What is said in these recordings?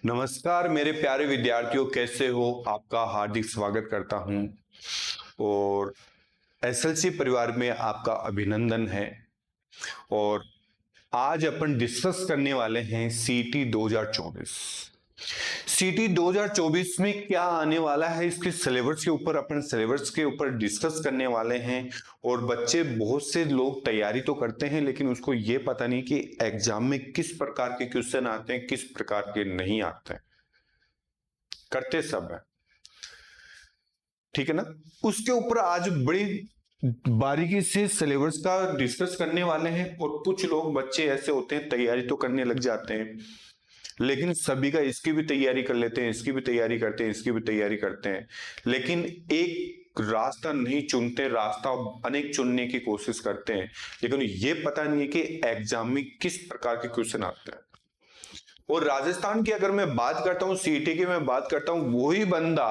नमस्कार मेरे प्यारे विद्यार्थियों, कैसे हो? आपका हार्दिक स्वागत करता हूं और एसएलसी परिवार में आपका अभिनंदन है। और आज अपन डिस्कस करने वाले हैं सीटी 2024। सीटी 2024 में क्या आने वाला है, इसके सिलेबस के ऊपर अपन सिलेबस के ऊपर डिस्कस करने वाले हैं। और बच्चे बहुत से लोग तैयारी तो करते हैं, लेकिन उसको ये पता नहीं कि एग्जाम में किस प्रकार के क्वेश्चन आते हैं, किस प्रकार के नहीं आते हैं। करते सब है, ठीक है ना। उसके ऊपर आज बड़ी बारीकी से सिलेबस का डिस्कस करने वाले हैं। और कुछ लोग बच्चे ऐसे होते हैं, तैयारी तो करने लग जाते हैं, लेकिन सभी का इसकी भी तैयारी कर लेते हैं, इसकी भी तैयारी करते हैं, इसकी भी तैयारी करते हैं, लेकिन एक रास्ता नहीं चुनते, रास्ता अनेक चुनने की कोशिश करते हैं, लेकिन ये पता नहीं है कि एग्जाम में किस प्रकार के क्वेश्चन आते हैं। और राजस्थान की अगर मैं बात करता हूँ, सीटी की मैं बात करता हूँ, वही बंदा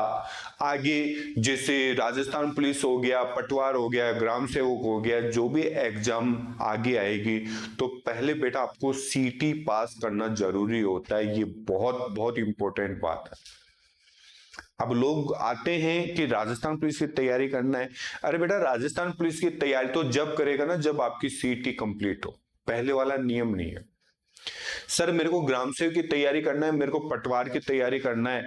आगे जैसे राजस्थान पुलिस हो गया, पटवार हो गया, ग्राम सेवक हो गया, जो भी एग्जाम आगे आएगी, तो पहले बेटा आपको सीटी पास करना जरूरी होता है। ये बहुत बहुत इंपॉर्टेंट बात है। अब लोग आते हैं कि राजस्थान पुलिस की तैयारी करना है। अरे बेटा, राजस्थान पुलिस की तैयारी तो जब करेगा ना जब आपकी सीटी कंप्लीट हो। पहले वाला नियम नहीं है। सर मेरे को ग्राम सेवक की तैयारी करना है, मेरे को पटवार की तैयारी करना है,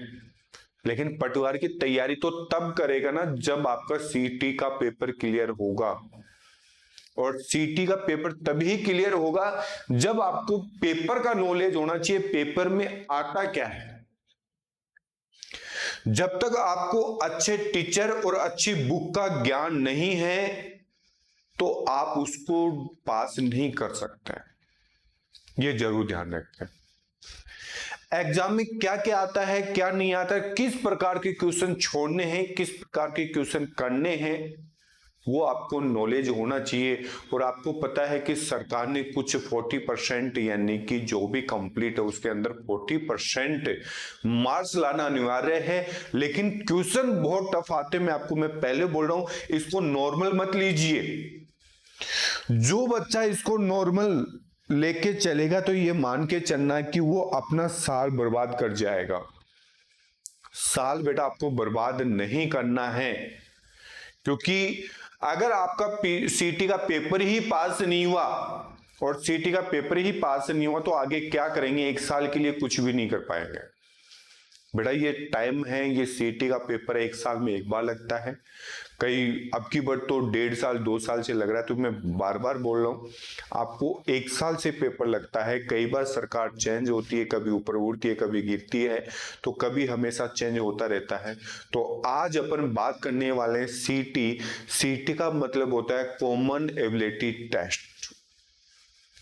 लेकिन पटवार की तैयारी तो तब करेगा ना जब आपका सीटी का पेपर क्लियर होगा। और सीटी का पेपर तभी क्लियर होगा जब आपको पेपर का नॉलेज होना चाहिए, पेपर में आता क्या है। जब तक आपको अच्छे टीचर और अच्छी बुक का ज्ञान नहीं है तो आप उसको पास नहीं कर सकते। ये जरूर ध्यान रखें। एग्जाम में क्या क्या आता है, क्या नहीं आता है, किस प्रकार के क्वेश्चन छोड़ने हैं, किस प्रकार के क्वेश्चन करने हैं, वो आपको नॉलेज होना चाहिए। और आपको पता है कि सरकार ने कुछ 40% यानी कि जो भी कंप्लीट है उसके अंदर 40% मार्क्स लाना अनिवार्य है। लेकिन क्वेश्चन बहुत टफ आते हैं। मैं पहले बोल रहा हूं, इसको नॉर्मल मत लीजिए। जो बच्चा इसको नॉर्मल लेके चलेगा तो ये मान के चलना है कि वो अपना साल बर्बाद कर जाएगा। साल बेटा आपको बर्बाद नहीं करना है, क्योंकि अगर आपका सीटी का पेपर ही पास नहीं हुआ और सीटी का पेपर ही पास नहीं हुआ तो आगे क्या करेंगे? एक साल के लिए कुछ भी नहीं कर पाएंगे। बेटा ये टाइम है, ये सीटी का पेपर एक साल में एक बार लगता है, कई अब की बार तो 1.5 साल 2 साल से लग रहा है। तो मैं बार बार बोल रहा हूं, आपको एक साल से पेपर लगता है। कई बार सरकार चेंज होती है, कभी ऊपर उड़ती है, कभी गिरती है, तो कभी हमेशा चेंज होता रहता है। तो आज अपन बात करने वाले हैं सीटी। सीटी का मतलब होता है common ability test.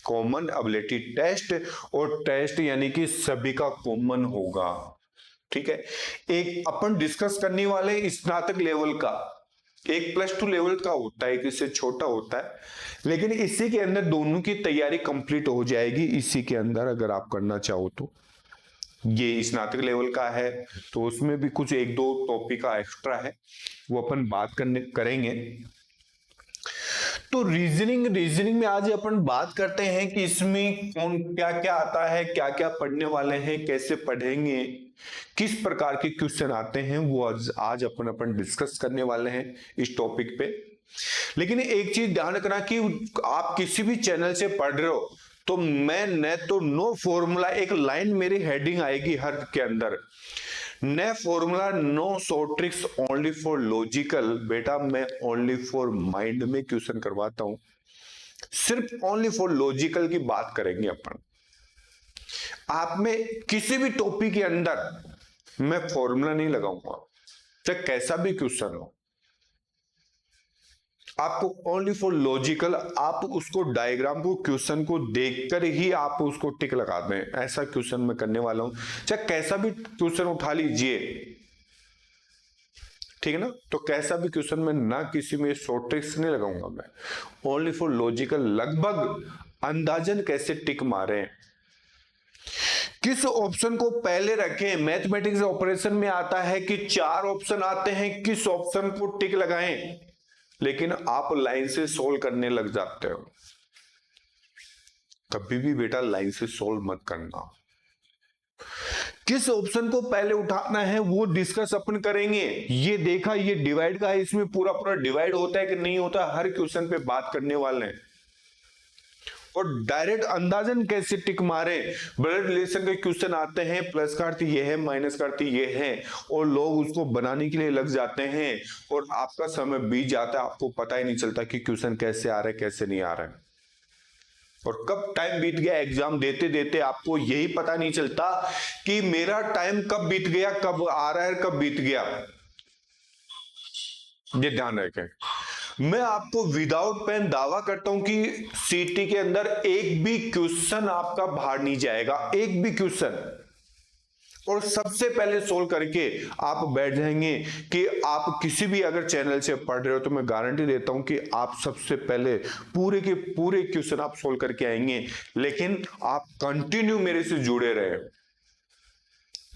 Common ability test, और टेस्ट यानी कि सभी का कॉमन होगा, ठीक है। एक अपन डिस्कस करने वाले स्नातक लेवल का, एक +2 लेवल का होता है, एक इससे छोटा होता है, लेकिन इसी के अंदर दोनों की तैयारी कंप्लीट हो जाएगी। इसी के अंदर अगर आप करना चाहो तो ये स्नातक लेवल का है, तो उसमें भी कुछ 1-2 टॉपिक का एक्स्ट्रा है, वो अपन बात करेंगे। तो रीजनिंग में आज अपन बात करते हैं कि इसमें कौन क्या क्या आता है, क्या क्या पढ़ने वाले हैं, कैसे पढ़ेंगे, किस प्रकार के क्वेश्चन आते हैं, वो आज अपन डिस्कस करने वाले हैं इस टॉपिक पे। लेकिन एक चीज ध्यान रखना कि आप किसी भी चैनल से पढ़ रहे हो तो मैं न तो नो फॉर्मूला, एक लाइन मेरी हेडिंग आएगी हर के अंदर, न formula no short tricks, only for logical. बेटा मैं ओनली फॉर माइंड में क्वेश्चन करवाता हूं, सिर्फ ओनली फॉर लॉजिकल की बात करेंगे अपन। आप में किसी भी टॉपिक के अंदर मैं फॉर्मूला नहीं लगाऊंगा, चाहे कैसा भी क्वेश्चन हो। आपको ओनली फॉर लॉजिकल, आप उसको डायग्राम को, क्वेश्चन को देखकर ही आप उसको टिक लगा दें, ऐसा क्वेश्चन मैं करने वाला हूं। चाहे कैसा भी क्वेश्चन उठा लीजिए, ठीक है ना। तो कैसा भी क्वेश्चन में ना किसी में शॉर्ट ट्रिक्स नहीं लगाऊंगा, मैं ओनली फॉर लॉजिकल, लगभग अंदाजन कैसे टिक मारे, किस ऑप्शन को पहले रखें। मैथमेटिक्स ऑपरेशन में आता है कि 4 ऑप्शन आते हैं, किस ऑप्शन को टिक लगाएं, लेकिन आप लाइन से सोल्व करने लग जाते हो। कभी भी बेटा लाइन से सोल्व मत करना। किस ऑप्शन को पहले उठाना है वो डिस्कस अपन करेंगे। ये देखा, ये डिवाइड का है, इसमें पूरा पूरा डिवाइड होता है कि नहीं होता, हर क्वेश्चन पे बात करने वाले हैं। और डायरेक्ट अंदाजन कैसे टिक मारे, ब्लड रिलेशन के क्वेश्चन आते हैं, प्लस का अर्थ ये है, माइनस का अर्थ ये है, और लोग उसको बनाने के लिए लग जाते हैं और आपका समय बीत जाता है, आपको पता ही नहीं चलता कि क्वेश्चन कैसे आ रहे कैसे नहीं आ रहे, और कब टाइम बीत गया एग्जाम देते देते आपको यही पता नहीं चलता कि मेरा टाइम कब बीत गया, कब आ रहा है, कब बीत गया। ये ध्यान रखें। मैं आपको विदाउट पेन दावा करता हूं कि सीटी के अंदर एक भी क्वेश्चन आपका बाहर नहीं जाएगा, एक भी क्वेश्चन, और सबसे पहले सोल्व करके आप बैठ जाएंगे कि आप किसी भी अगर चैनल से पढ़ रहे हो तो मैं गारंटी देता हूं कि आप सबसे पहले पूरे के पूरे क्वेश्चन आप सोल्व करके आएंगे। लेकिन आप कंटिन्यू मेरे से जुड़े रहे।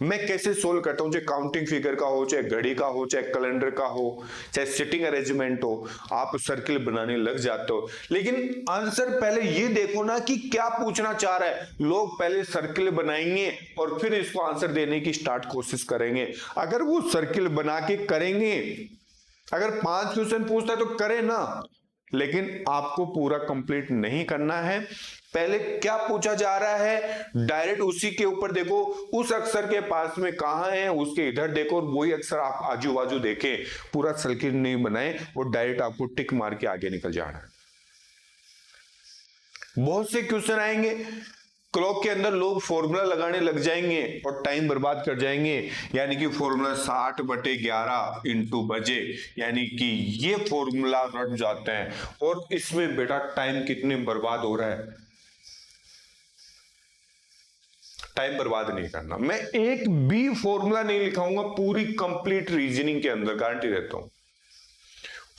मैं कैसे सोल्व करता हूं, चाहे काउंटिंग फिगर का हो, चाहे घड़ी का हो, चाहे कैलेंडर का हो, चाहे सिटिंग अरेंजमेंट हो, आप सर्किल बनाने लग जाते हो। लेकिन आंसर पहले ये देखो ना कि क्या पूछना चाह रहा है। लोग पहले सर्किल बनाएंगे और फिर इसको आंसर देने की स्टार्ट कोशिश करेंगे। अगर वो सर्किल बना के करेंगे, अगर 5 क्वेश्चन पूछता है तो करें ना, लेकिन आपको पूरा कंप्लीट नहीं करना है। पहले क्या पूछा जा रहा है, डायरेक्ट उसी के ऊपर देखो, उस अक्षर के पास में कहां है उसके इधर देखो, और वही अक्षर आप आजू बाजू देखें, पूरा सर्किल नहीं बनाए और डायरेक्ट आपको टिक मार के आगे निकल जाना है। बहुत से क्वेश्चन आएंगे, क्लॉक के अंदर लोग फॉर्मूला लगाने लग जाएंगे और टाइम बर्बाद कर जाएंगे, यानी कि फॉर्मूला 60/11 इंटू बजे, यानी कि ये फॉर्मूला रट जाते हैं, और इसमें बेटा टाइम कितने बर्बाद हो रहा है। टाइम बर्बाद नहीं करना। मैं एक भी फॉर्मूला नहीं लिखाऊंगा पूरी कंप्लीट रीजनिंग के अंदर, गारंटी देता हूं।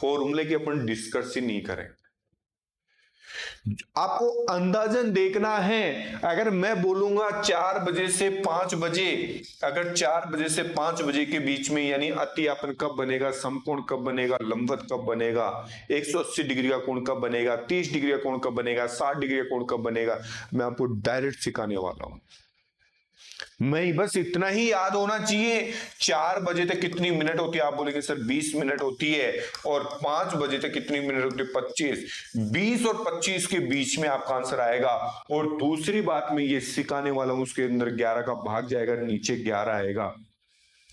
फॉर्मूले की अपन डिस्कस ही नहीं करें। आपको अंदाजन देखना है। अगर मैं बोलूंगा 4 बजे से 5 बजे, अगर 4 बजे से 5 बजे के बीच में, यानी अतियापन कब बनेगा, समकोण कब बनेगा, लंबवत कब बनेगा, 180 डिग्री का कोण कब बनेगा, 30 डिग्री का कोण कब बनेगा, 60 डिग्री का कोण कब बनेगा, मैं आपको डायरेक्ट सिखाने वाला हूं। मैं बस इतना ही याद होना चाहिए, 4 बजे तक कितनी मिनट होती है, आप बोलेंगे सर 20 मिनट होती है, और 5 बजे तक कितनी मिनट होती है, 25। 20 और 25 के बीच में आपका आंसर आएगा। और दूसरी बात मैं ये सिखाने वाला हूं, उसके अंदर 11 का भाग जाएगा, नीचे 11 आएगा,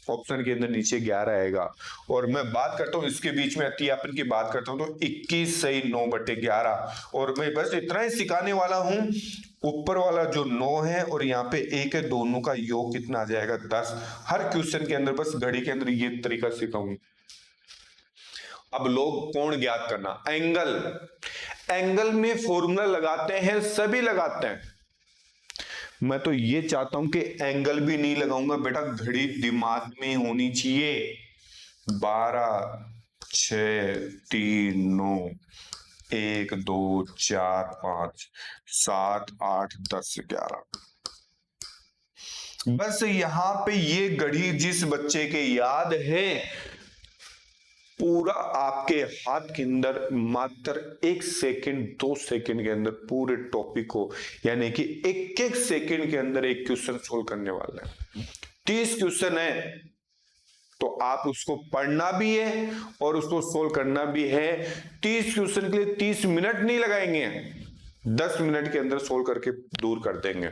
ऑप्शन के अंदर नीचे 11 आएगा। और मैं बात करता हूं इसके बीच में अतियापन की बात करता हूं तो 21 सही 9/11, और मैं बस इतना ही सिखाने वाला हूं। ऊपर वाला जो 9 है और यहाँ पे 1 है, दोनों का योग कितना आ जाएगा, 10। हर क्वेश्चन के अंदर बस घड़ी के अंदर ये तरीका सिखाऊंगा। अब लोग कोण ज्ञात करना, एंगल, एंगल में फॉर्मूला लगाते हैं, सभी लगाते हैं। मैं तो ये चाहता हूं कि एंगल भी नहीं लगाऊंगा बेटा, घड़ी दिमाग में होनी चाहिए। 12, 6, 3, 9, 1, 2, 4, 5, 7, 8, 10, 11। बस यहां पे ये घड़ी जिस बच्चे के याद है, पूरा आपके हाथ के अंदर मात्र 1 सेकंड 2 सेकंड के अंदर पूरे टॉपिक को, यानी कि 1-1 सेकंड के अंदर एक क्वेश्चन सोल्व करने वाला है। 30 क्वेश्चन है तो आप उसको पढ़ना भी है और उसको सोल्व करना भी है। 30 क्वेश्चन के लिए 30 मिनट नहीं लगाएंगे, 10 मिनट के अंदर सोल्व करके दूर कर देंगे।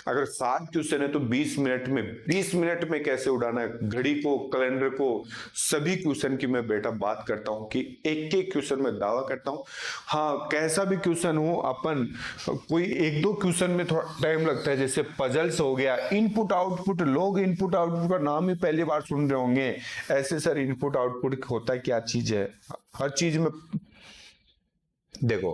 अगर 7 क्वेश्चन है तो 20 मिनट में, 20 मिनट में कैसे उड़ाना है घड़ी को, कैलेंडर को, सभी क्वेश्चन की मैं बेटा बात करता हूं कि एक क्वेश्चन में दावा करता हूं। हाँ, कैसा भी क्वेश्चन हो, अपन कोई 1-2 क्वेश्चन में थोड़ा टाइम लगता है, जैसे पजल्स हो गया, इनपुट आउटपुट, लोग इनपुट आउटपुट का नाम ही पहली बार सुन रहे होंगे। ऐसे सर इनपुट आउटपुट होता है, क्या चीज है, हर चीज में देखो।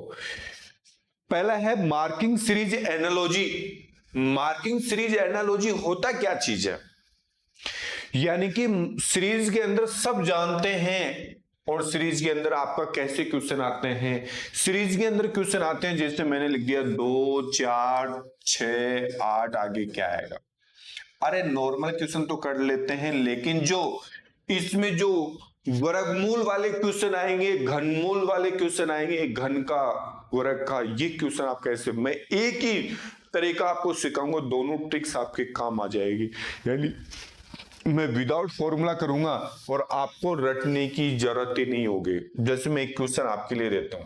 पहला है marking series analogy. Marking series analogy होता क्या चीज है, यानी कि सीरीज के अंदर सब जानते हैं और सीरीज के अंदर आपका कैसे क्वेश्चन आते हैं। सीरीज के अंदर क्वेश्चन आते हैं, जैसे मैंने लिख दिया 2, 4, 6, 8, आगे क्या आएगा। अरे नॉर्मल क्वेश्चन तो कर लेते हैं, लेकिन जो इसमें जो वर्गमूल वाले क्वेश्चन आएंगे, घनमूल वाले क्वेश्चन आएंगे, घन का वर्ग ये क्वेश्चन आप कैसे, मैं एक ही तरीका आपको सिखाऊंगा, दोनों ट्रिक्स आपके काम आ जाएगी। यानी मैं विदाउट फॉर्मूला करूंगा और आपको रटने की जरूरत ही नहीं होगी। जैसे मैं एक क्वेश्चन आपके लिए देता हूं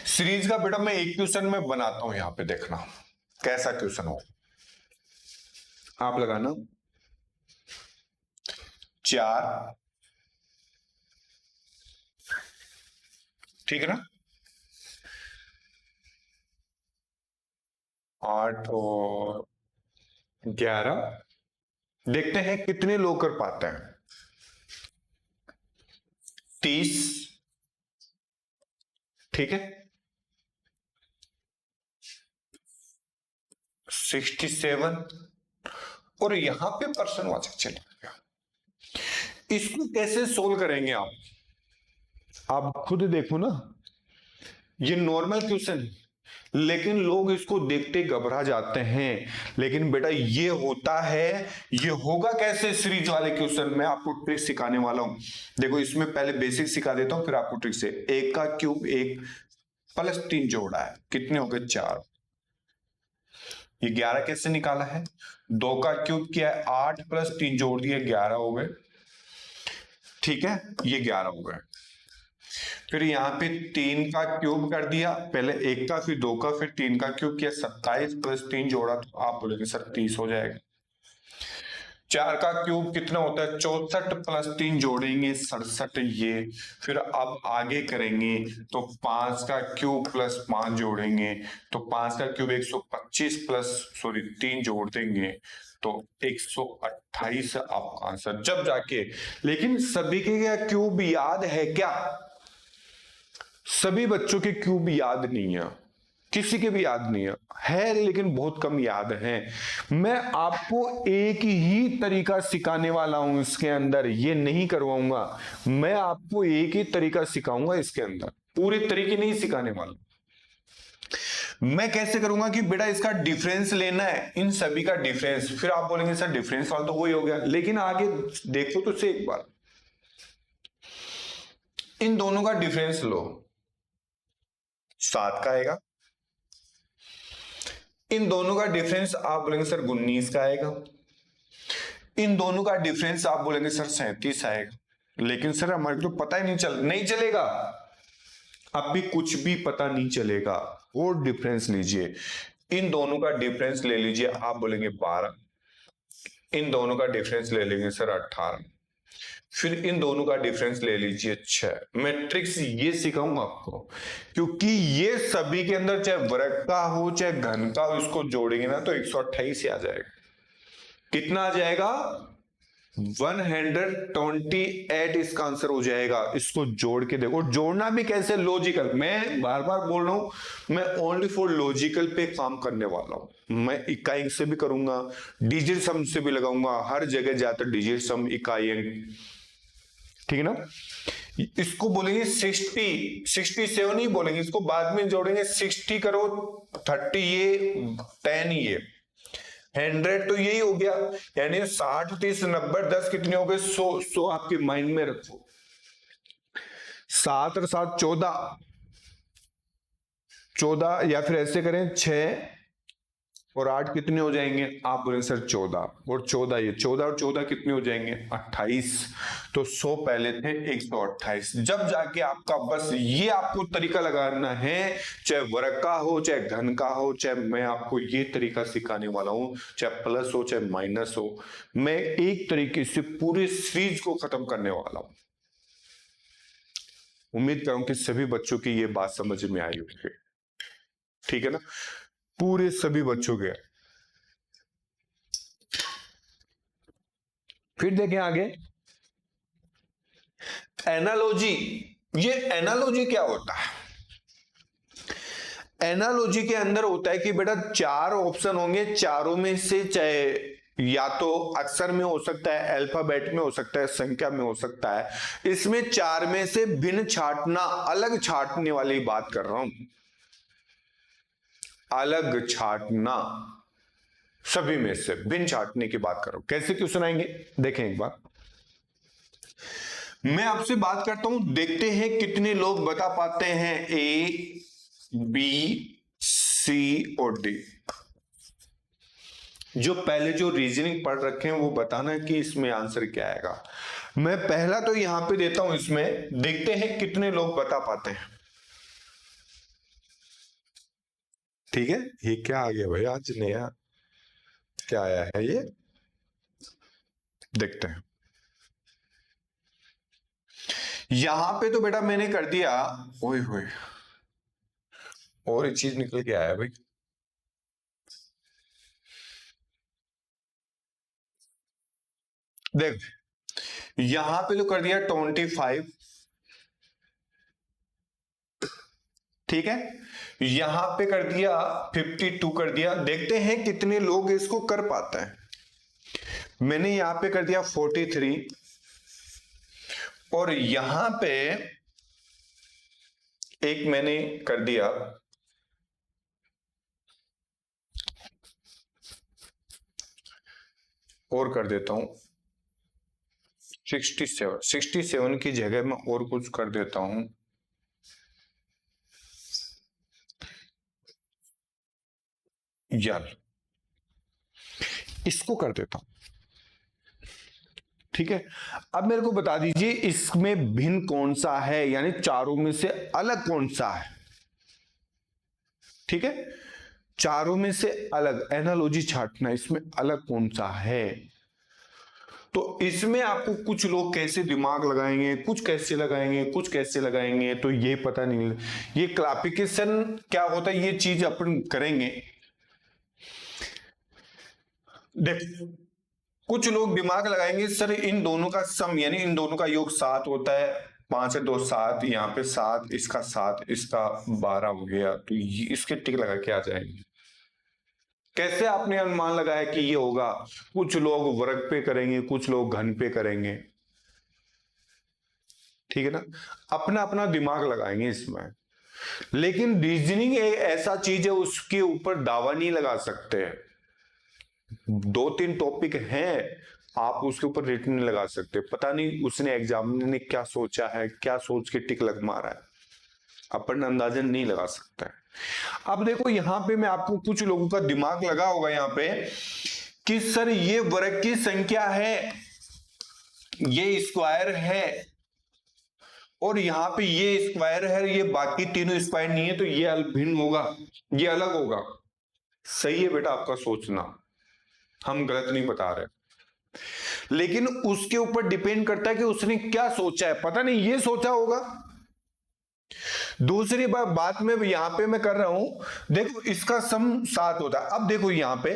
सीरीज का, बेटा मैं एक क्वेश्चन में बनाता हूं, यहां पे देखना कैसा क्वेश्चन हो। आप लगाना 4, ठीक है ना, 8 और 11, देखते हैं कितने लोग कर पाते हैं। 30, ठीक है, 67 और यहां पे पर्सनवाचक चले गया। इसको कैसे सोल्व करेंगे आप खुद देखो ना, ये नॉर्मल क्वेश्चन, लेकिन लोग इसको देखते घबरा जाते हैं। लेकिन बेटा ये होता है, ये होगा कैसे सीरीज वाले क्वेश्चन, मैं आपको ट्रिक सिखाने वाला हूं। देखो इसमें पहले बेसिक सिखा देता हूं, फिर आपको ट्रिक से। 1 का क्यूब 1 प्लस 3 जोड़ा है, कितने हो गए 4। ये 11 कैसे निकाला है, 2 का क्यूब किया है 8 प्लस 3 जोड़ दिए 11 हो गए, ठीक है, ये 11 हो गए। फिर यहाँ पे 3 का क्यूब कर दिया, पहले 1 का फिर 2 का फिर 3 का क्यूब किया, 27 प्लस 3 जोड़ा तो आप बोलेंगे सर 30 हो जाएगा। 4 का क्यूब कितना होता है 64 प्लस 3 जोड़ेंगे 67, ये फिर अब आगे करेंगे तो 5 का क्यूब प्लस 5 जोड़ेंगे तो 5 का क्यूब 125 प्लस 3 जोड़ देंगे तो 128 आपका आंसर जब जाके। लेकिन सभी के क्या क्यूब याद है क्या, सभी बच्चों के क्यूब याद नहीं है, किसी के भी याद नहीं है लेकिन बहुत कम याद है। मैं आपको एक ही तरीका सिखाने वाला हूं इसके अंदर, ये नहीं करवाऊंगा, मैं आपको एक ही तरीका सिखाऊंगा इसके अंदर, पूरे तरीके नहीं सिखाने वाला। मैं कैसे करूंगा कि बेटा इसका डिफरेंस लेना है, इन सभी का डिफरेंस, फिर आप बोलेंगे सर डिफरेंस वाला तो वही हो गया, लेकिन आगे देखो तो से एक बार, इन दोनों का डिफरेंस लो, 7 का आएगा, इन दोनों का डिफरेंस आप बोलेंगे सर 19 का आएगा, इन दोनों का डिफरेंस आप बोलेंगे सर 37 आएगा। लेकिन सर हमारे तो पता ही नहीं चलेगा, अब भी कुछ भी पता नहीं चलेगा। और डिफरेंस लीजिए, इन दोनों का डिफरेंस ले लीजिए, आप बोलेंगे 12, इन दोनों का डिफरेंस ले लेंगे सर 18, फिर इन दोनों का डिफरेंस ले लीजिए 6। मैट्रिक्स ये सिखाऊंगा आपको, क्योंकि ये सभी के अंदर चाहे वर्ग का हो चाहे घन का हो, इसको जोड़ेंगे ना तो 128 ही आ जाएगा। कितना आ जाएगा 128 इसका आंसर हो जाएगा। इसको जोड़ के देखो, जोड़ना भी कैसे, लॉजिकल, मैं बार बार बोल रहा हूं, मैं ओनली फॉर लॉजिकल पे काम करने वाला हूं। मैं इकाई से भी करूंगा, डिजिट सम से भी लगाऊंगा, हर जगह जाकर डिजिट सम इकाई, ठीक है ना। इसको बोलेंगे 60, 67 ही बोलेंगे, इसको बाद में जोड़ेंगे, 60 करो 30 ये 10 ये 100 तो यही हो गया, यानी 60 30 90 10 कितने हो गए 100। 100 आपके माइंड में रखो, 7 और 7 14 या फिर ऐसे करें 6 और 8 कितने हो जाएंगे, आप बोलेंगे सर 14 और 14 ये 14 और 14 कितने हो जाएंगे 28। तो 100 पहले थे 128, जब जाके आपका बस ये आपको तरीका लगाना है, चाहे वर्ग का हो चाहे घन का हो, चाहे मैं आपको ये तरीका सिखाने वाला हूं, चाहे प्लस हो चाहे माइनस हो, मैं एक तरीके से पूरे सीरीज को खत्म करने वाला हूं। उम्मीद करूं कि सभी बच्चों की ये बात समझ में आई होगी, ठीक है ना, पूरे सभी बच्चों के। फिर देखें आगे एनालॉजी। ये एनालॉजी क्या होता है, एनालॉजी के अंदर होता है कि बेटा 4 ऑप्शन होंगे, चारों में से चाहे या तो अक्षर में हो सकता है, अल्फाबेट में हो सकता है, संख्या में हो सकता है, इसमें 4 में से भिन्न छांटना, अलग छांटने वाली बात कर रहा हूं, अलग छांटना, सभी में से भिन्न छांटने की बात करो। कैसे क्यों सुनाएंगे, देखें एक बार। मैं आपसे बात करता हूं, देखते हैं कितने लोग बता पाते हैं ए, बी, सी और डी। जो पहले जो रीजनिंग पढ़ रखे हैं वो बताना कि इसमें आंसर क्या आएगा। मैं पहला तो यहां पे देता हूं, इसमें देखते हैं कितने लोग बता पाते हैं। ठीक है, ये क्या आ गया भाई आज नया, क्या आया है ये, देखते हैं। यहां पे तो बेटा मैंने कर दिया, ओए होए, और एक चीज निकल के आया भाई। देख, यहां पे तो कर दिया 25, ठीक है, यहां पे कर दिया 52 कर दिया। देखते हैं कितने लोग इसको कर पाते हैं। मैंने यहां पे कर दिया 43 और यहां पे एक मैंने कर दिया और कर देता हूं 67 की जगह मैं और कुछ कर देता हूं, यार इसको कर देता हूं। ठीक है, अब मेरे को बता दीजिए इसमें भिन्न कौन सा है, यानी चारों में से अलग कौन सा है। ठीक है, चारों में से अलग एनालॉजी छांटना, इसमें अलग कौन सा है। तो इसमें आपको कुछ लोग कैसे दिमाग लगाएंगे, कुछ कैसे लगाएंगे, कुछ कैसे लगाएंगे, तो ये पता नहीं। ये क्लासिफिकेशन क्या होता है, ये चीज अपन करेंगे। देख, कुछ लोग दिमाग लगाएंगे सर इन दोनों का सम, यानी इन दोनों का योग 7 होता है, 5 से 2 7, यहाँ पे 7, इसका 7, इसका 12 हो गया, तो ये इसके टिक लगा के आ जाएंगे। कैसे आपने अनुमान लगाया कि ये होगा? कुछ लोग वर्ग पे करेंगे, कुछ लोग घन पे करेंगे, ठीक है ना, अपना अपना दिमाग लगाएंगे इसमें। लेकिन रीजनिंग एक ऐसा चीज है उसके ऊपर दावा नहीं लगा सकते। 2-3 टॉपिक हैं, आप उसके ऊपर रेट नहीं लगा सकते। पता नहीं उसने एग्जामिनर ने क्या सोचा है, क्या सोच के टिक लग मारा है, अपन अंदाजन नहीं लगा सकता है। अब देखो यहां पे मैं आपको कुछ लोगों का दिमाग लगा होगा यहां पे कि सर ये वर्ग की संख्या है, ये स्क्वायर है, और यहां पे ये स्क्वायर है, ये बाकी तीनों स्क्वायर नहीं है, तो ये भिन्न होगा, ये अलग होगा। सही है बेटा आपका सोचना, हम गलत नहीं बता रहे, लेकिन उसके ऊपर डिपेंड करता है कि उसने क्या सोचा है। पता नहीं ये सोचा होगा। दूसरी बात में यहां पे मैं कर रहा हूं, देखो इसका सम 7 होता है। अब देखो यहां पे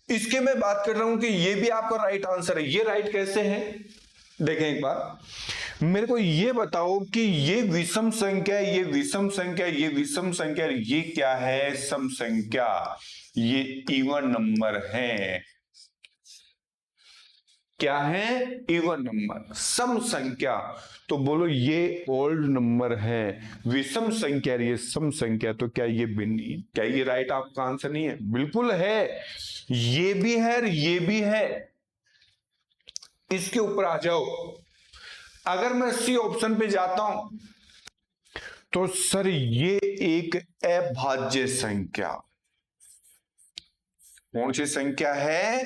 इसके मैं बात कर रहा हूं कि ये भी आपका राइट आंसर है। ये राइट कैसे है, देखें एक बार, मेरे को ये बताओ कि ये विषम संख्या, ये विषम संख्या, ये विषम संख्या, ये क्या है? सम संख्या। ये इवन नंबर है। क्या है? इवन नंबर, सम संख्या। तो बोलो ये ओल्ड नंबर है, विषम संख्या, ये सम संख्या, तो क्या ये भिन्न नहीं है? क्या ये राइट आपका आंसर नहीं है? बिल्कुल है, ये भी है और ये भी है। इसके ऊपर आ जाओ। अगर मैं सी ऑप्शन पे जाता हूं तो सर ये एक अभाज्य संख्या, कौन सी संख्या है?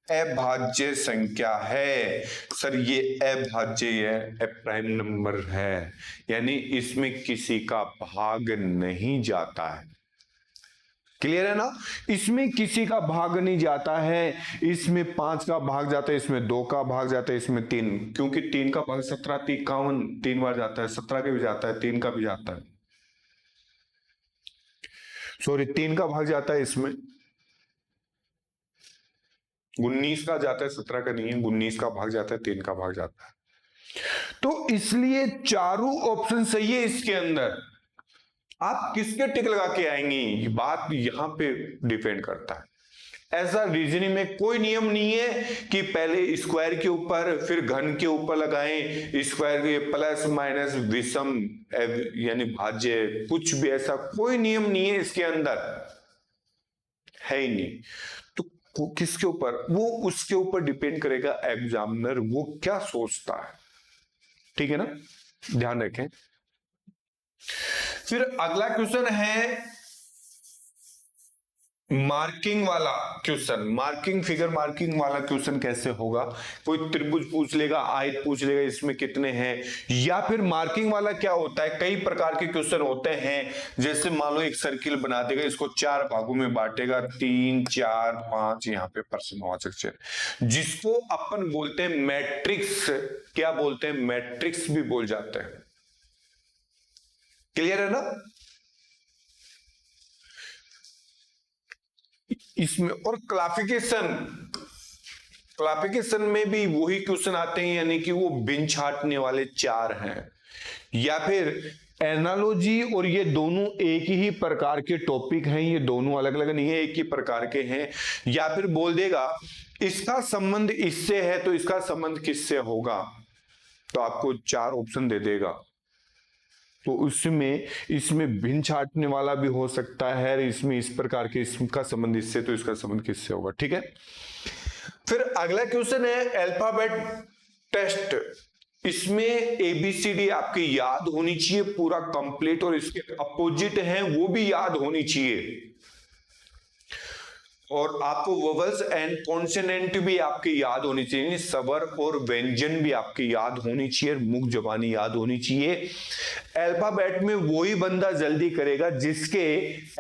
अभाज्य संख्या है। सर ये अभाज्य है, प्राइम नंबर है, यानी इसमें किसी का भाग नहीं जाता है। क्लियर है ना? इसमें किसी का भाग नहीं जाता है। इसमें 5 का भाग जाता है, इसमें 2 का भाग जाता है, इसमें 3, क्योंकि 3 का भाग 17, 51 3 बार जाता है, 17 का भी जाता है, 3 का भी जाता है, सॉरी 3 का भाग जाता है, इसमें 19 का जाता है, 17 का नहीं है, 19 का भाग जाता है, 3 का भाग जाता है। तो इसलिए चारों ऑप्शन सही है इसके अंदर। आप किसके टिक लगा के आएंगे, ये बात यहां पे डिपेंड करता है। ऐसा रीजनिंग में कोई नियम नहीं है कि पहले स्क्वायर के ऊपर फिर घन के ऊपर लगाएं, स्क्वायर के प्लस माइनस विषम यानी भाज्य, कुछ भी ऐसा कोई नियम नहीं है इसके अंदर, है ही नहीं। तो किसके ऊपर? वो उसके ऊपर डिपेंड करेगा एग्जामिनर वो क्या सोचता है। ठीक है ना, ध्यान रखें। फिर अगला क्वेश्चन है मार्किंग वाला क्वेश्चन। मार्किंग, फिगर मार्किंग वाला क्वेश्चन कैसे होगा? कोई त्रिभुज पूछ लेगा, आयत पूछ लेगा, इसमें कितने हैं, या फिर मार्किंग वाला क्या होता है, कई प्रकार के क्वेश्चन होते हैं। जैसे मान लो एक सर्किल बना देगा, इसको 4 भागों में बांटेगा, 3, 4, 5 यहाँ पे प्रश्नवाचक चिन्ह, जिसको अपन बोलते हैं मैट्रिक्स। क्या बोलते हैं? मैट्रिक्स भी बोल जाते हैं। क्लियर है ना? इसमें और क्लासिफिकेशन में भी वही क्वेश्चन आते हैं, यानी कि वो बिन छाटने वाले 4 हैं। या फिर एनालॉजी, और ये दोनों एक ही प्रकार के टॉपिक हैं, ये दोनों अलग अलग नहीं है, एक ही प्रकार के हैं। या फिर बोल देगा इसका संबंध इससे है तो इसका संबंध किससे होगा, तो आपको 4 ऑप्शन दे देगा। तो इसमें भिन्न छाटने वाला भी हो सकता है, इसमें इस प्रकार के, इसका संबंध इससे तो इसका संबंध किससे होगा। ठीक है। फिर अगला क्वेश्चन है अल्फाबेट टेस्ट। इसमें एबीसीडी आपकी याद होनी चाहिए पूरा कंप्लीट, और इसके अपोजिट हैं वो भी याद होनी चाहिए। और आपको वोवेल्स एंड कॉन्सोनेंट भी आपकी याद होनी चाहिए, स्वर और व्यंजन भी आपकी याद होनी चाहिए, मुख जबानी याद होनी चाहिए। अल्फाबेट में वही बंदा जल्दी करेगा जिसके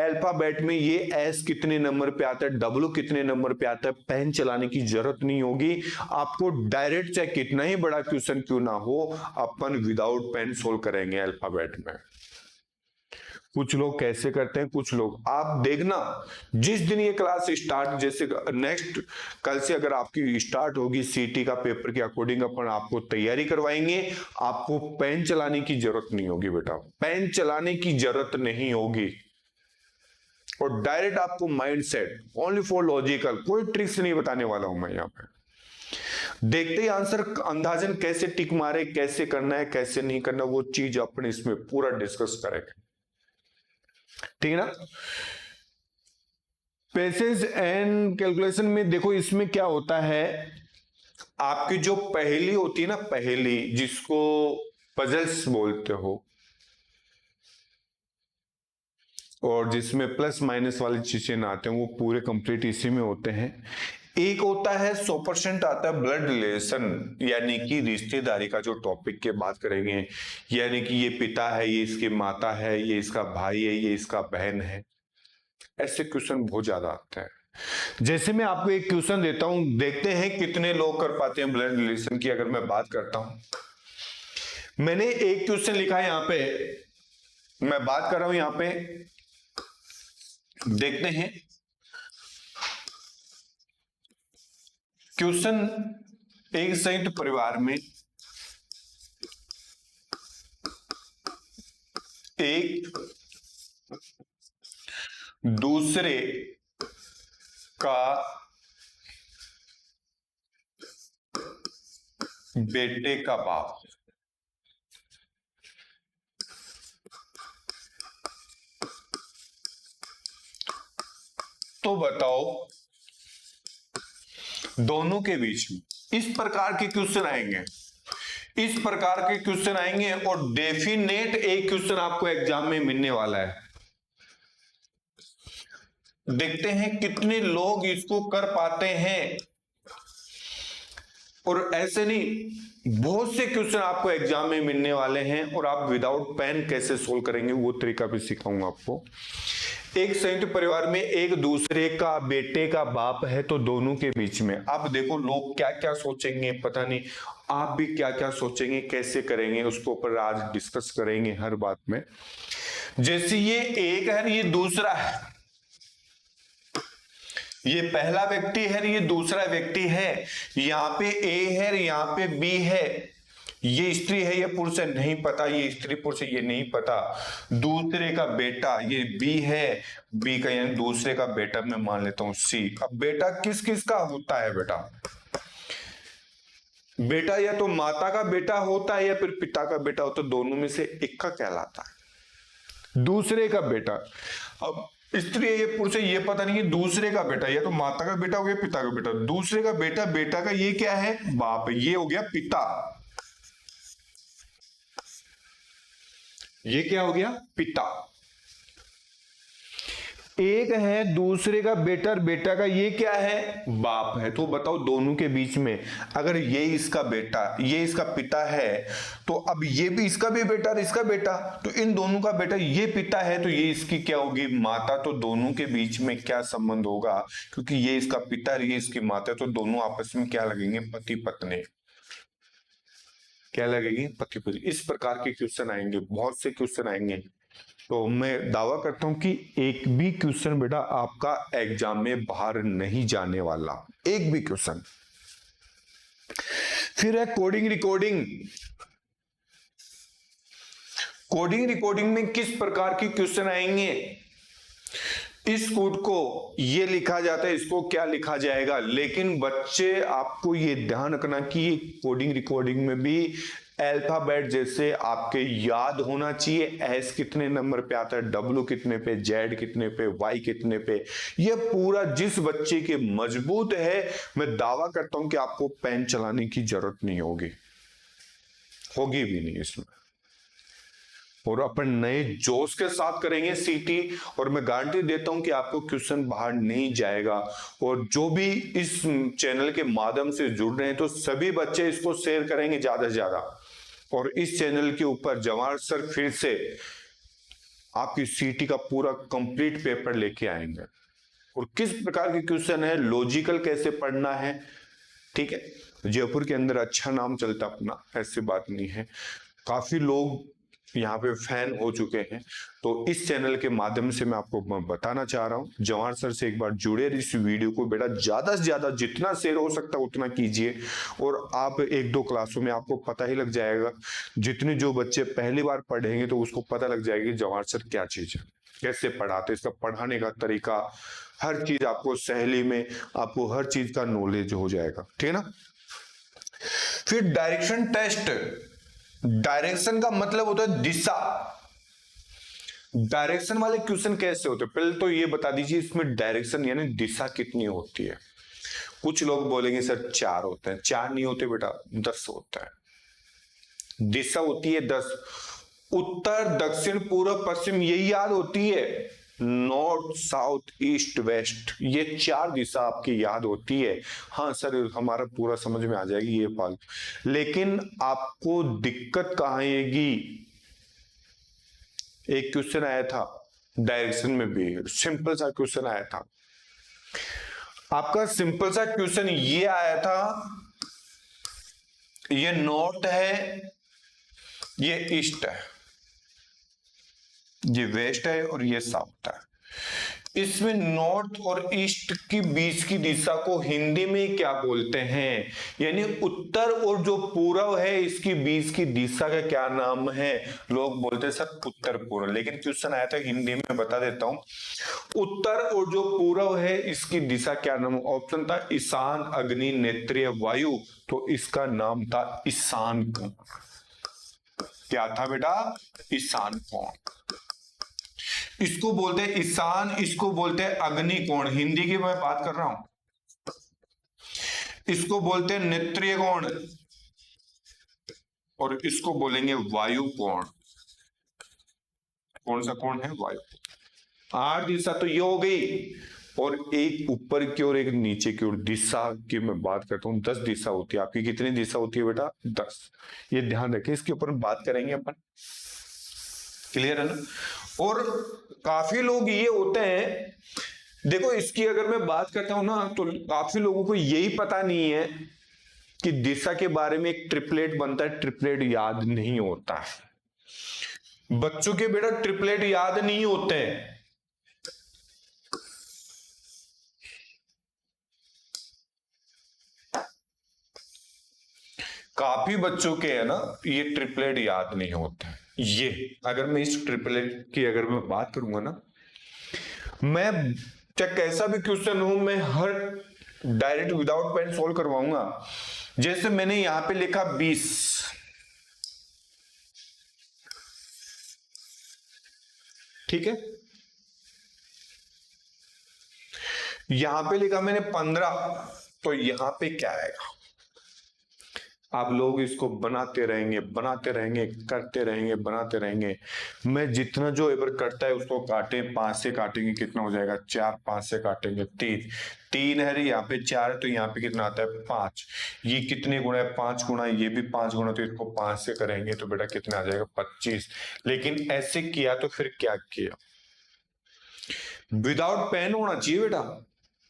अल्फाबेट में ये एस कितने नंबर पे आता है, डब्ल्यू कितने नंबर पे आता है, पेन चलाने की जरूरत नहीं होगी आपको। डायरेक्ट चाहे कितना ही बड़ा क्वेश्चन क्यों ना हो, अपन विदाउट पेन सोल्व करेंगे अल्फाबेट में। कुछ लोग कैसे करते हैं, कुछ लोग, आप देखना जिस दिन ये क्लास स्टार्ट, जैसे नेक्स्ट कल से अगर आपकी स्टार्ट होगी सीटी का पेपर के अकॉर्डिंग अपन आपको तैयारी करवाएंगे। आपको पेन चलाने की जरूरत नहीं होगी बेटा, पेन चलाने की जरूरत नहीं होगी, और डायरेक्ट आपको mind set only for logical, कोई ट्रिक्स नहीं बताने वाला हूं मैं यहाँ पे। देखते ही आंसर अंदाजन कैसे टिक मारे, कैसे करना है कैसे नहीं करना, वो चीज अपन इसमें पूरा डिस्कस करेंगे। ठीक है ना। पैसेज एंड कैलकुलेशन में देखो, इसमें क्या होता है, आपकी जो पहेली होती है ना, पहेली जिसको पजल्स बोलते हो, और जिसमें प्लस माइनस वाली चीजें ना आते हैं, वो पूरे कंप्लीट इसी में होते हैं। एक होता है 100% आता है ब्लड रिलेशन, यानी कि रिश्तेदारी का जो टॉपिक के बात करेंगे, यानी कि ये पिता है, ये इसकी माता है, ये इसका भाई है, ये इसका बहन है। ऐसे क्वेश्चन बहुत ज्यादा आते हैं। जैसे मैं आपको एक क्वेश्चन देता हूं, देखते हैं कितने लोग कर पाते हैं ब्लड रिलेशन की। अगर मैं बात करता हूं, मैंने एक क्वेश्चन लिखा है यहां पे, मैं बात कर रहा हूं यहां पे, देखते हैं क्वेश्चन। एक संयुक्त परिवार में एक दूसरे का बेटे का बाप, तो बताओ दोनों के बीच में इस प्रकार के क्वेश्चन आएंगे, इस प्रकार के क्वेश्चन आएंगे, और डेफिनेट एक क्वेश्चन आपको एग्जाम में मिलने वाला है। देखते हैं कितने लोग इसको कर पाते हैं। और ऐसे नहीं, बहुत से क्वेश्चन आपको एग्जाम में मिलने वाले हैं, और आप विदाउट पेन कैसे सोल्व करेंगे वो तरीका भी सिखाऊंगा आपको। एक संयुक्त परिवार में एक दूसरे का बेटे का बाप है, तो दोनों के बीच में, अब देखो लोग क्या क्या सोचेंगे पता नहीं, आप भी क्या क्या सोचेंगे, कैसे करेंगे, उसके ऊपर आज डिस्कस करेंगे हर बात में। जैसे ये एक है, ये दूसरा है, ये पहला व्यक्ति है, ये दूसरा व्यक्ति है, यहाँ पे ए है, यहाँ पे बी है, ये स्त्री है, ये पुरुष है, नहीं पता, ये स्त्री पुरुष है, ये नहीं पता। दूसरे का बेटा, ये बी है, बी का यानी दूसरे का बेटा मैं मान लेता हूं सी। अब बेटा किस किस का होता है बेटा? बेटा या तो माता का बेटा होता है या फिर पिता का बेटा होता है, दोनों में से एक का कहलाता है दूसरे का बेटा। अब स्त्री है, ये पुरुष है, ये पता नहीं, दूसरे का बेटा, या तो माता का बेटा हो गया पिता का बेटा, दूसरे का बेटा, बेटा का ये क्या है बाप, ये हो गया पिता। ये क्या हो गया, पिता। एक है दूसरे का बेटा, बेटा का ये क्या है, बाप है। तो बताओ दोनों के बीच में अगर ये इसका बेटा, ये इसका पिता है, तो अब ये भी इसका भी बेटा और इसका बेटा, तो इन दोनों का बेटा ये पिता है, तो ये इसकी क्या होगी, माता। तो दोनों के बीच में क्या संबंध होगा, क्योंकि ये इसका पिता और ये इसकी माता, तो दोनों आपस में क्या लगेंगे, पति पत्नी। क्या लगेगी, पति पत्नी। इस प्रकार के क्वेश्चन आएंगे, बहुत से क्वेश्चन आएंगे। तो मैं दावा करता हूं कि एक भी क्वेश्चन बेटा आपका एग्जाम में बाहर नहीं जाने वाला, एक भी क्वेश्चन। फिर है कोडिंग रिकॉर्डिंग। कोडिंग रिकॉर्डिंग में किस प्रकार के क्वेश्चन आएंगे, इस कोड को ये लिखा जाता है, इसको क्या लिखा जाएगा। लेकिन बच्चे आपको ये ध्यान रखना कि कोडिंग रिकॉर्डिंग में भी अल्फाबेट जैसे आपके याद होना चाहिए। एस कितने नंबर पे आता है, डब्ल्यू कितने पे, जेड कितने पे, वाई कितने पे, ये पूरा जिस बच्चे के मजबूत है, मैं दावा करता हूं कि आपको पेन चलाने की जरूरत नहीं होगी, होगी भी नहीं इसमें। और अपन नए जोश के साथ करेंगे सीटी, और मैं गारंटी देता हूं कि आपको क्वेश्चन बाहर नहीं जाएगा। और जो भी इस चैनल के माध्यम से जुड़ रहे हैं, तो सभी बच्चे इसको शेयर करेंगे ज्यादा से ज्यादा। और इस चैनल के ऊपर जवाहर सर फिर से आपकी सीटी का पूरा कंप्लीट पेपर लेके आएंगे, और किस प्रकार के क्वेश्चन है, लॉजिकल कैसे पढ़ना है, ठीक है। जयपुर के अंदर अच्छा नाम चलता अपना, ऐसी बात नहीं है, काफी लोग यहाँ पे फैन हो चुके हैं। तो इस चैनल के माध्यम से मैं आपको बताना चाह रहा हूँ, जवाहर सर से एक बार जुड़े। इस वीडियो को बेटा ज्यादा से ज्यादा जितना शेयर हो सकता है उतना कीजिए, और आप एक दो क्लासों में आपको पता ही लग जाएगा। जितने जो बच्चे पहली बार पढ़ेंगे तो उसको पता लग जाएगा कि जवाहर सर क्या चीज है, कैसे पढ़ाते, इसका पढ़ाने का तरीका, हर चीज आपको सहेली में, आपको हर चीज का नॉलेज हो जाएगा, ठीक है ना। फिर डायरेक्शन टेस्ट। डायरेक्शन का मतलब होता है दिशा। डायरेक्शन वाले क्वेश्चन कैसे होते हैं, पहले तो ये बता दीजिए इसमें डायरेक्शन यानी दिशा कितनी होती है। कुछ लोग बोलेंगे सर 4 होते हैं, 4 नहीं होते बेटा, 10 होता है। दिशा होती है 10, उत्तर दक्षिण पूर्व पश्चिम यही याद होती है, नॉर्थ साउथ ईस्ट वेस्ट, ये 4 दिशा आपकी याद होती है। हाँ सर हमारा पूरा समझ में आ जाएगी ये बात, लेकिन आपको दिक्कत कहां आएगी। एक क्वेश्चन आया था डायरेक्शन में भी, सिंपल सा क्वेश्चन आया था आपका, सिंपल सा क्वेश्चन ये आया था, ये नॉर्थ है, ये ईस्ट है, ये वेस्ट है और ये साउथ है। इसमें नॉर्थ और ईस्ट की बीच की दिशा को हिंदी में क्या बोलते हैं, यानी उत्तर और जो पूर्व है इसकी बीच की दिशा का क्या नाम है। लोग बोलते हैं सर उत्तर पूर्व, लेकिन क्वेश्चन आया था हिंदी में, बता देता हूं। उत्तर और जो पूर्व है इसकी दिशा क्या नाम, ऑप्शन था ईशान, अग्नि, नेत्रीय, वायु, तो इसका नाम था ईशान कोण। क्या था बेटा, ईशान कोण। इसको बोलते हैं ईशान, इसको बोलते हैं अग्नि कोण, हिंदी की मैं बात कर रहा हूं। इसको बोलते हैं नेत्रीय कोण, और इसको बोलेंगे वायु कोण। कौन सा कोण है, वायु। 8 दिशा तो ये हो गई, और एक ऊपर की ओर एक नीचे की ओर दिशा की मैं बात करता हूं, 10 दिशा होती है आपकी। कितनी दिशा होती है बेटा, 10। ये ध्यान रखें, इसके ऊपर बात करेंगे अपन, क्लियर है ना। और काफी लोग ये होते हैं, देखो इसकी अगर मैं बात करता हूं ना, तो काफी लोगों को यही पता नहीं है कि दिशा के बारे में एक ट्रिपलेट बनता है, ट्रिपलेट याद नहीं होता है। बच्चों के बेटा ट्रिपलेट याद नहीं होते हैं। काफी बच्चों के है ना ये ट्रिपलेट याद नहीं होता है। ये अगर मैं इस ट्रिपलेट की अगर मैं बात करूंगा ना, मैं चाहे कैसा भी क्वेश्चन हो, मैं हर डायरेक्ट विदाउट पेन सोल्व करवाऊंगा। जैसे मैंने यहां पे लिखा 20, ठीक है, यहां पे लिखा मैंने 15, तो यहां पे क्या आएगा, आप लोग इसको बनाते रहेंगे, करते रहेंगे, बनाते रहेंगे। मैं जितना जो एवर कटता है उसको काटे, 5 से काटेंगे कितना हो जाएगा 4, 5 से काटेंगे 3, 3 है, यहाँ पे 4 है, तो यहाँ पे कितना आता है 5। ये कितने गुणा है 5 गुणा, ये भी 5 गुणा, तो इसको 5 से करेंगे तो बेटा कितना आ जाएगा 25। लेकिन ऐसे किया तो फिर क्या किया, विदाउट पेन होना चाहिए बेटा।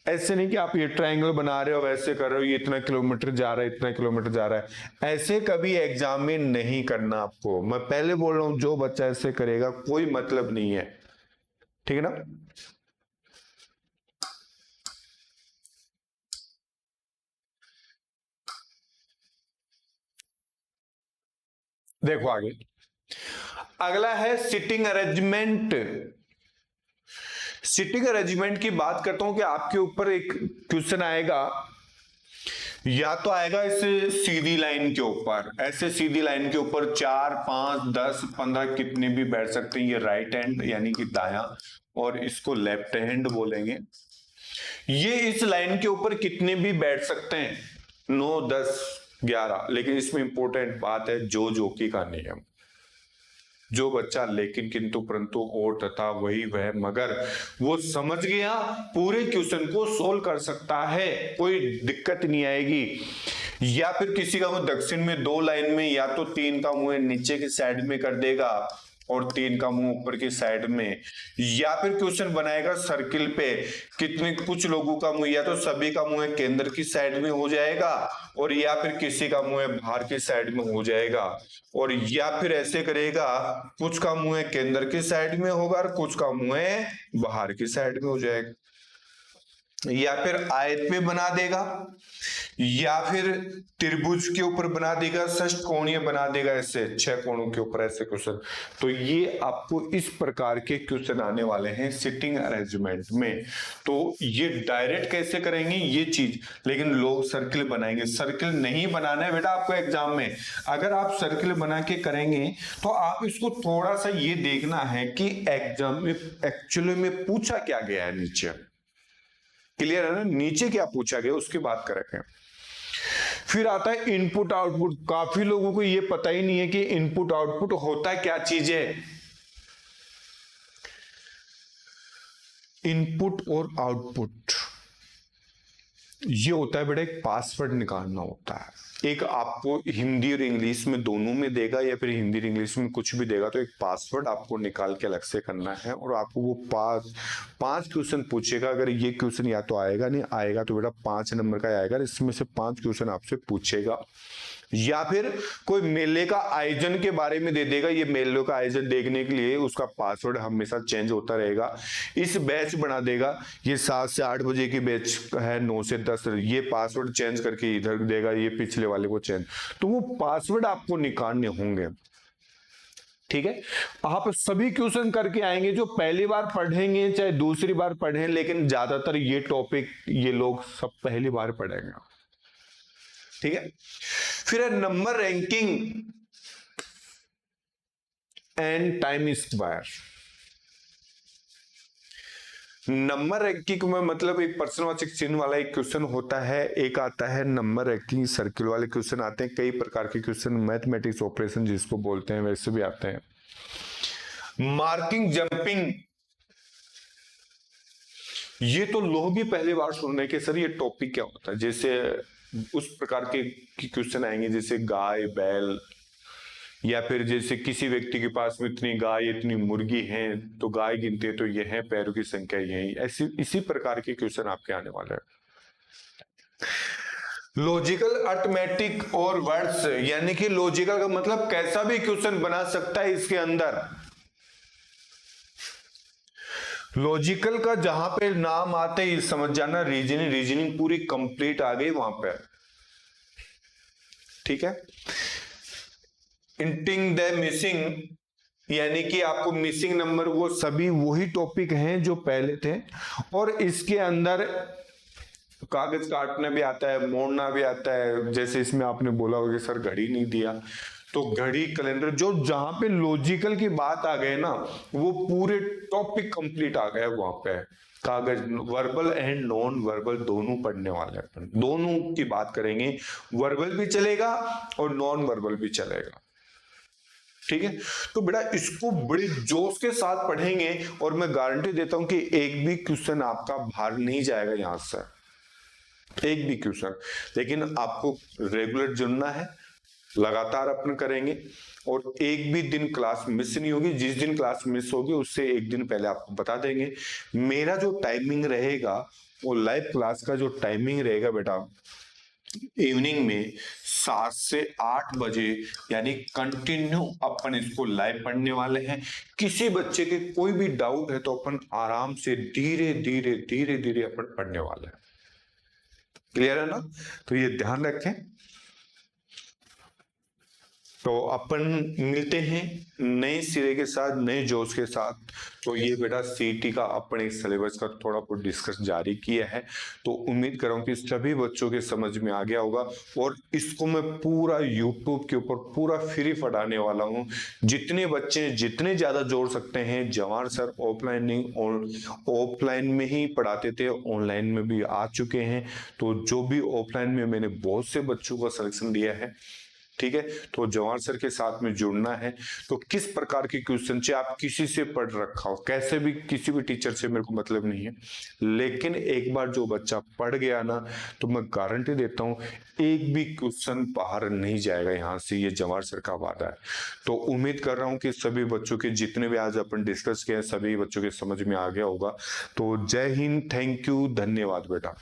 ऐसे नहीं कि आप ये ट्रायंगल बना रहे हो वैसे कर रहे हो, ये इतना किलोमीटर जा रहा है, इतना किलोमीटर जा रहा है, ऐसे कभी एग्जाम में नहीं करना आपको। मैं पहले बोल रहा हूं जो बच्चा ऐसे करेगा कोई मतलब नहीं है, ठीक है ना। देखो आगे, अगला है सिटिंग अरेंजमेंट। सिटिंग अरेंजमेंट की बात करता हूं कि आपके ऊपर एक क्वेश्चन आएगा, या तो आएगा इस सीधी लाइन के ऊपर, ऐसे सीधी लाइन के ऊपर 4, 5, 10, 15 कितने भी बैठ सकते हैं। ये राइट हैंड यानी कि दायां, और इसको लेफ्ट हैंड बोलेंगे। ये इस लाइन के ऊपर कितने भी बैठ सकते हैं, 9, 10, 11। लेकिन इसमें इंपॉर्टेंट बात है जो की का नियम। जो बच्चा लेकिन किंतु परंतु और तथा वही वह मगर वो समझ गया, पूरे क्वेश्चन को सोल्व कर सकता है, कोई दिक्कत नहीं आएगी। या फिर किसी का मुंह दक्षिण में 2 लाइन में, या तो 3 का मुंह नीचे की साइड में कर देगा और 3 का मुंह ऊपर की साइड में, या फिर क्वेश्चन बनाएगा सर्किल पे, कितने कुछ लोगों का मुंह या तो सभी का मुंह केंद्र की साइड में हो जाएगा, और या फिर किसी का मुंह बाहर की साइड में हो जाएगा, और या फिर ऐसे करेगा कुछ का मुंह केंद्र की साइड में होगा और कुछ का मुंह बाहर की साइड में हो जाएगा, या फिर आयत पे बना देगा, या फिर त्रिभुज के ऊपर बना देगा, षटकोणीय बना देगा, ऐसे 6 कोणों के ऊपर ऐसे क्वेश्चन। तो ये आपको इस प्रकार के क्वेश्चन आने वाले हैं सिटिंग अरेंजमेंट में। तो ये डायरेक्ट कैसे करेंगे ये चीज, लेकिन लोग सर्किल बनाएंगे। सर्किल नहीं बनाना है बेटा आपको एग्जाम में। अगर आप सर्किल बना के करेंगे तो आप इसको थोड़ा सा ये देखना है कि एग्जाम में एक्चुअली में पूछा क्या गया है नीचे। क्लियर है ना, नीचे क्या पूछा गया उसकी बात करेंगे। फिर आता है इनपुट आउटपुट। काफी लोगों को ये पता ही नहीं है कि इनपुट आउटपुट होता क्या चीज है। इनपुट और आउटपुट ये होता है बेटा, एक पासवर्ड निकालना होता है। एक आपको हिंदी और इंग्लिश में दोनों में देगा, या फिर हिंदी और इंग्लिश में कुछ भी देगा, तो एक पासवर्ड आपको निकाल के अलग से करना है, और आपको वो 5 क्वेश्चन पूछेगा। अगर ये क्वेश्चन या तो आएगा नहीं आएगा तो बेटा 5 नंबर का आएगा, इसमें से 5 क्वेश्चन आपसे पूछेगा। या फिर कोई मेले का आयोजन के बारे में दे देगा, ये मेले का आयोजन देखने के लिए उसका पासवर्ड हमेशा चेंज होता रहेगा। इस बैच बना देगा, ये 7 से 8 बजे की बैच है, 9 से 10, ये पासवर्ड चेंज करके इधर देगा, ये पिछले वाले को चेंज। तो वो पासवर्ड आपको निकालने होंगे, ठीक है। आप सभी क्वेश्चन करके आएंगे, जो पहली बार पढ़ेंगे चाहे दूसरी बार पढ़ें, लेकिन ज्यादातर ये टॉपिक ये लोग सब पहली बार पढ़ेंगे, ठीक है। फिर है number ranking and time square. Number ranking में मतलब एक प्रश्नवाचक चिन्ह वाला एक क्वेश्चन होता है, एक आता है नंबर रैंकिंग सर्किल वाले क्वेश्चन आते हैं। कई प्रकार के क्वेश्चन मैथमेटिक्स ऑपरेशन जिसको बोलते हैं वैसे भी आते हैं। मार्किंग जंपिंग, ये तो लोग भी पहली बार सुन रहे कि सर ये टॉपिक क्या होता है। जैसे उस प्रकार के क्वेश्चन आएंगे जैसे गाय बैल, या फिर जैसे किसी व्यक्ति के पास में इतनी गाय इतनी मुर्गी हैं तो गाय गिनते तो ये है, पैरों की संख्या यही, ऐसी इसी प्रकार के क्वेश्चन आपके आने वाले हैं। लॉजिकल अर्थमेटिक और वर्ड्स, यानी कि लॉजिकल का मतलब कैसा भी क्वेश्चन बना सकता है इसके अंदर। लॉजिकल का जहां पे नाम आते ही समझ जाना रीजनिंग पूरी कंप्लीट आ गई वहां पे, ठीक है। इंटिंग द मिसिंग, यानी कि आपको मिसिंग नंबर, वो सभी वही टॉपिक हैं जो पहले थे, और इसके अंदर कागज काटना भी आता है, मोड़ना भी आता है। जैसे इसमें आपने बोला होगा कि सर घड़ी नहीं दिया, तो घड़ी कैलेंडर, जो जहां पे लॉजिकल की बात आ गए ना वो पूरे टॉपिक कंप्लीट आ गए वहां पे, कागज वर्बल एंड नॉन वर्बल दोनों पढ़ने वाले हैं अपन, दोनों की बात करेंगे। वर्बल भी चलेगा और नॉन वर्बल भी चलेगा, ठीक है। तो बेटा इसको बड़े जोश के साथ पढ़ेंगे और मैं गारंटी देता हूं कि एक भी क्वेश्चन आपका बाहर नहीं जाएगा यहां से, एक भी क्वेश्चन। लेकिन आपको रेगुलर जुड़ना है, लगातार अपन करेंगे और एक भी दिन क्लास मिस नहीं होगी। जिस दिन क्लास मिस होगी उससे एक दिन पहले आपको बता देंगे। मेरा जो टाइमिंग रहेगा वो लाइव क्लास का जो टाइमिंग रहेगा बेटा, इवनिंग में 7 से 8 बजे, यानी कंटिन्यू अपन इसको लाइव पढ़ने वाले हैं। किसी बच्चे के कोई भी डाउट है तो अपन आराम से धीरे धीरे धीरे धीरे अपन पढ़ने वाले हैं। क्लियर है ना? तो ये ध्यान रखें। तो अपन मिलते हैं नए सिरे के साथ, नए जोश के साथ। तो ये बेटा सीटी का अपन एक सिलेबस का थोड़ा बहुत डिस्कस जारी किया है, तो उम्मीद कर रहा हूं कि सभी बच्चों के समझ में आ गया होगा। और इसको मैं पूरा यूट्यूब के ऊपर पूरा फ्री पढ़ाने वाला हूं। जितने बच्चे जितने ज्यादा जोड़ सकते हैं, जवाहर सर ऑफलाइन नहीं ऑफलाइन में ही पढ़ाते थे, ऑनलाइन में भी आ चुके हैं। तो जो भी ऑफलाइन में मैंने बहुत से बच्चों का सिलेक्शन दिया है, ठीक है। तो जवाहर सर के साथ में जुड़ना है तो किस प्रकार के क्वेश्चन चाहे आप किसी से पढ़ रखा हो, कैसे भी किसी भी टीचर से मेरे को मतलब नहीं है, लेकिन एक बार जो बच्चा पढ़ गया ना तो मैं गारंटी देता हूं एक भी क्वेश्चन बाहर नहीं जाएगा यहां से, ये जवाहर सर का वादा है। तो उम्मीद कर रहा हूं कि सभी बच्चों के जितने भी आज अपन डिस्कस किए सभी बच्चों के समझ में आ गया होगा। तो जय हिंद, थैंक यू, धन्यवाद बेटा।